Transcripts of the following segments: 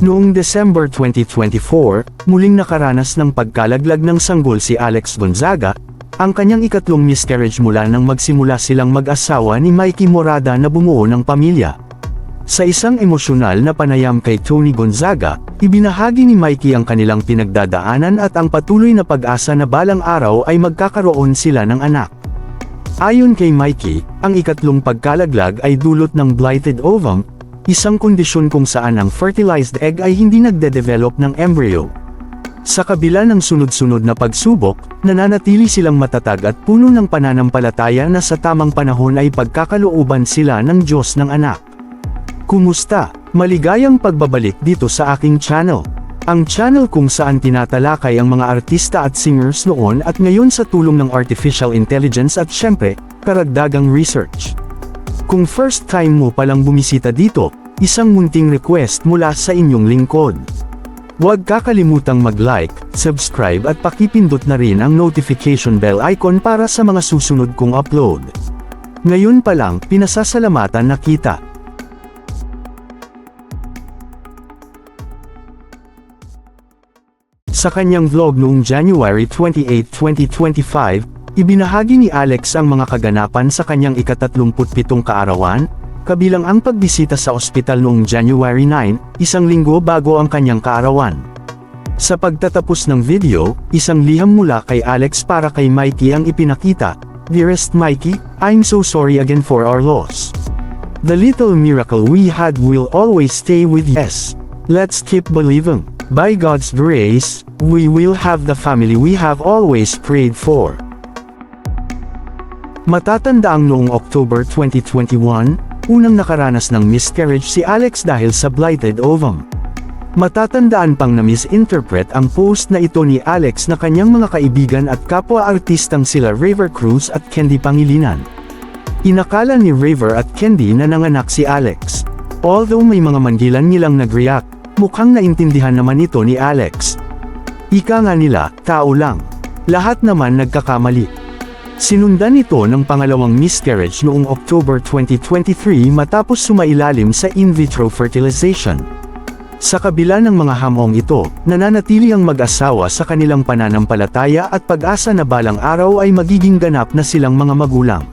Noong December 2024, muling nakaranas ng pagkalaglag ng sanggol si Alex Gonzaga, ang kanyang ikatlong miscarriage mula nang magsimula silang mag-asawa ni Mikey Morada na bumuo ng pamilya. Sa isang emosyonal na panayam kay Tony Gonzaga, ibinahagi ni Mikey ang kanilang pinagdadaanan at ang patuloy na pag-asa na balang araw ay magkakaroon sila ng anak. Ayon kay Mikey, ang ikatlong pagkalaglag ay dulot ng blighted ovum, isang kondisyon kung saan ang fertilized egg ay hindi nagde-develop ng embryo. Sa kabila ng sunod-sunod na pagsubok, nananatili silang matatag at puno ng pananampalataya na sa tamang panahon ay pagkakalooban sila ng Diyos ng anak. Kumusta? Maligayang pagbabalik dito sa aking channel. Ang channel kung saan tinatalakay ang mga artista at singers noon at ngayon sa tulong ng artificial intelligence at syempre, karagdagang research. Kung first time mo palang bumisita dito, isang munting request mula sa inyong lingkod. Huwag kakalimutang mag-like, subscribe at pakipindot na rin ang notification bell icon para sa mga susunod kong upload. Ngayon pa lang, pinasasalamatan na kita. Sa kanyang vlog noong January 28, 2025, ibinahagi ni Alex ang mga kaganapan sa kanyang ika-37 kaarawan, kabilang ang pagbisita sa ospital noong January 9, isang linggo bago ang kanyang kaarawan. Sa pagtatapos ng video, isang liham mula kay Alex para kay Mikey ang ipinakita, "Dearest Mikey, I'm so sorry again for our loss. The little miracle we had will always stay with us. Let's keep believing. By God's grace, we will have the family we have always prayed for." Matatandaang noong October 2021, unang nakaranas ng miscarriage si Alex dahil sa blighted ovum. Matatandaan pang na-misinterpret ang post na ito ni Alex na kanyang mga kaibigan at kapwa-artistang sila Raver Cruz at Candy Pangilinan. Inakala ni Raver at Candy na nanganak si Alex. Although may mga manggilan-ngilang nag-react, mukhang naintindihan naman ito ni Alex. Ika nga nila, tao lang. Lahat naman nagkakamali. Sinundan ito ng pangalawang miscarriage noong October 2023 matapos sumailalim sa in vitro fertilization. Sa kabila ng mga hamong ito, nananatili ang mag-asawa sa kanilang pananampalataya at pag-asa na balang araw ay magiging ganap na silang mga magulang.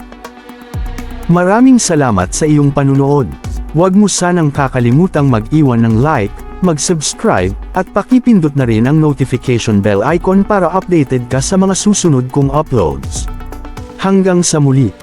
Maraming salamat sa iyong panunood. Huwag mo sanang kakalimutang mag-iwan ng like, mag-subscribe, at pakipindot na rin ang notification bell icon para updated ka sa mga susunod kong uploads. Hanggang sa muli.